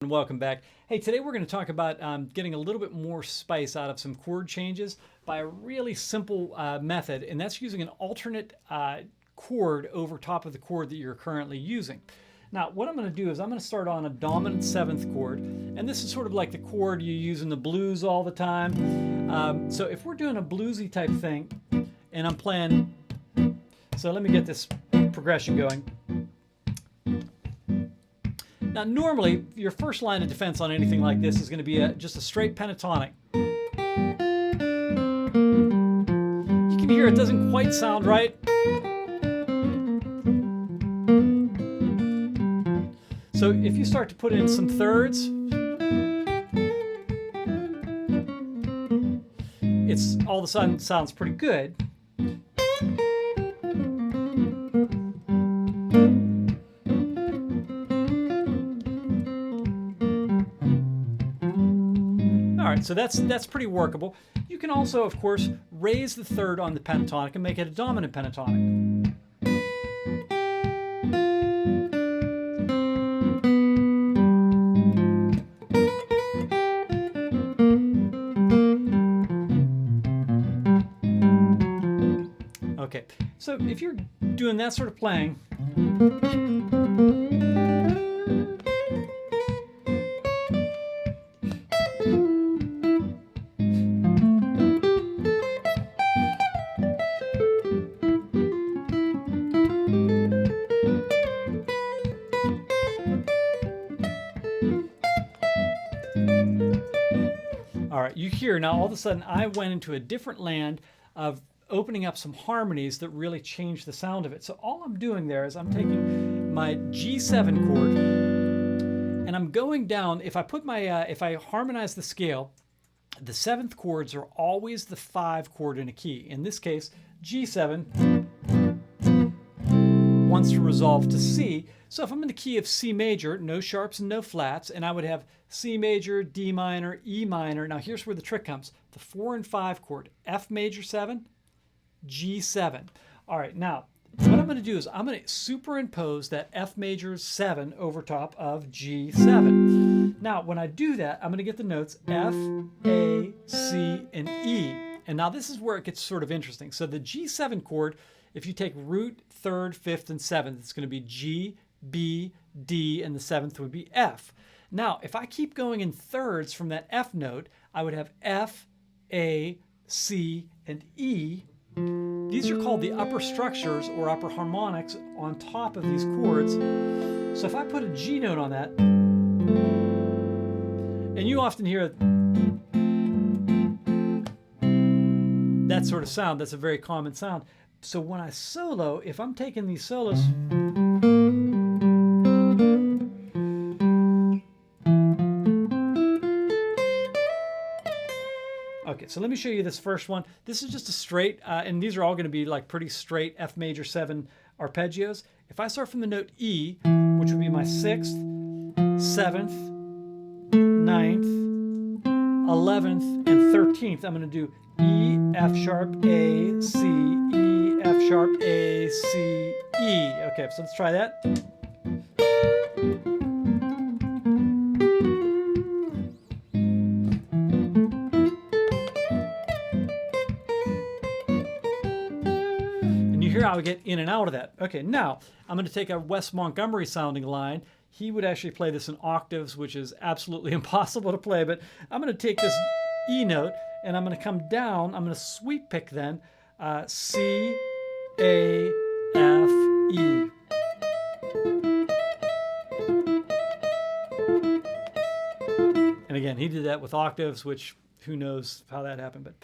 and welcome back. Hey, today we're going to talk about getting a little bit more spice out of some chord changes by a really simple method, and that's using an alternate chord over top of the chord that you're currently using. Now, what I'm going to do is I'm going to start on a dominant 7th chord, and this is sort of like the chord you use in the blues all the time. So if we're doing a bluesy type thing, and I'm playing, so let me get this progression going. Now, normally, your first line of defense on anything like this is going to be just a straight pentatonic. You can hear it doesn't quite sound right. So if you start to put in some thirds, it's all of a sudden sounds pretty good. All right, so that's pretty workable. You can also, of course, raise the third on the pentatonic and make it a dominant pentatonic. Okay, so if you're doing that sort of playing, all right, you hear now all of a sudden I went into a different land of opening up some harmonies that really change the sound of it. So all I'm doing there is I'm taking my G7 chord and I'm going down. If I put my if I harmonize the scale, the 7th chords are always the 5 chord in a key. In this case, G7 wants to resolve to C. So if I'm in the key of C major, no sharps and no flats, and I would have C major, D minor, E minor. Now here's where the trick comes. The 4 and 5 chord, F major 7, G7. All right, now what I'm going to do is I'm going to superimpose that F major 7 over top of G7. Now when I do that, I'm going to get the notes F, A, C, and E. And now this is where it gets sort of interesting. So the G7 chord, if you take root, 3rd, 5th, and 7th, it's going to be G, B, D, and the 7th would be F. Now, if I keep going in thirds from that F note, I would have F, A, C, and E. These are called the upper structures or upper harmonics on top of these chords. So if I put a G note on that, and you often hear that sort of sound, that's a very common sound. So when I solo, if I'm taking these solos, okay, so let me show you this first one. This is just a straight, and these are all going to be like pretty straight F major 7 arpeggios. If I start from the note E, which would be my 6th, 7th, 9th, 11th, and 13th, I'm going to do E, F sharp, A, C, E, F sharp, A, C, E. Okay, so let's try that. Here I would get in and out of that. Okay, now I'm going to take a Wes Montgomery sounding line. He would actually play this in octaves, which is absolutely impossible to play, but I'm going to take this E note and I'm going to come down. I'm going to sweep pick then C, A, F, E. And again, he did that with octaves, which who knows how that happened, but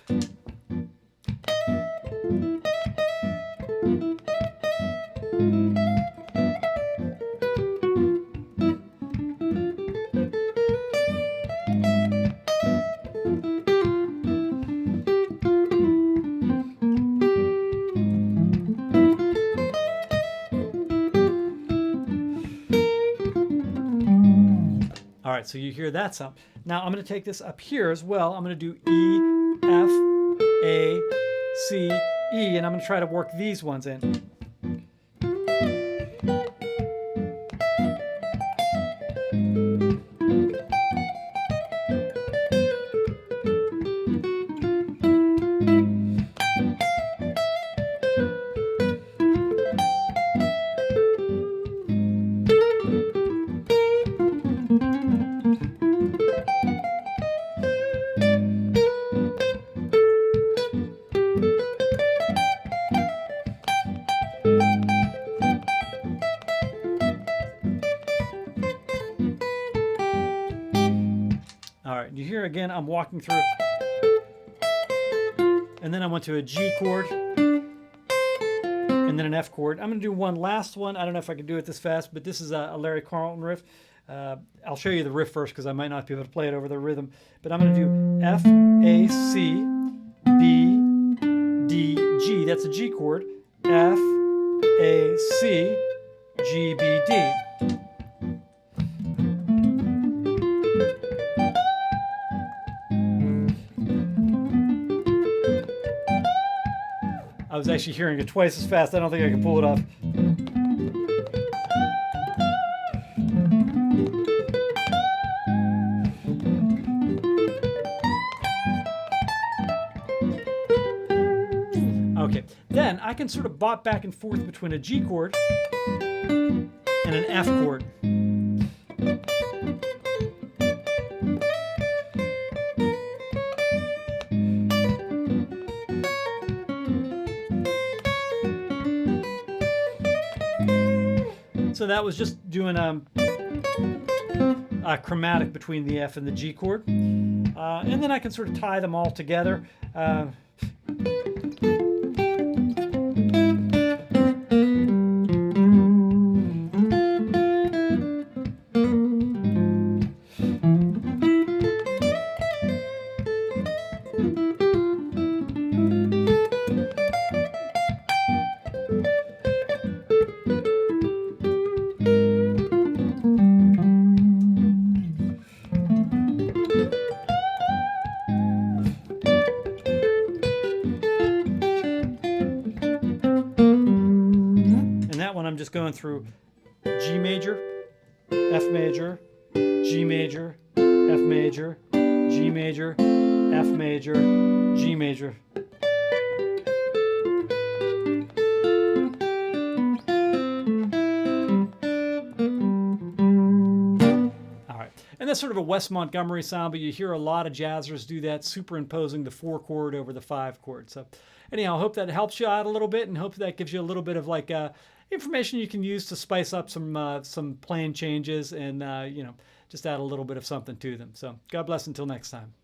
all right, so you hear that sound. Now I'm going to take this up here as well. I'm going to do E, F, A, C, E, and I'm going to try to work these ones in. You hear again, I'm walking through. And then I went to a G chord. And then an F chord. I'm going to do one last one. I don't know if I can do it this fast, but this is a Larry Carlton riff. I'll show you the riff first because I might not be able to play it over the rhythm. But I'm going to do F, A, C, B, D, G. That's a G chord. F, A, C, G, B, D. I was actually hearing it twice as fast. I don't think I can pull it off. Okay, then I can sort of bop back and forth between a G chord and an F chord. So that was just doing a chromatic between the F and the G chord. And then I can sort of tie them all together. I'm just going through G major, F major, G major, F major, G major, F major, G major. All right, and that's sort of a Wes Montgomery sound, but you hear a lot of jazzers do that, superimposing the 4 chord over the 5 chord. So anyhow, I hope that helps you out a little bit, and hope that gives you a little bit of like information you can use to spice up some playing changes and, you know, just add a little bit of something to them. So God bless until next time.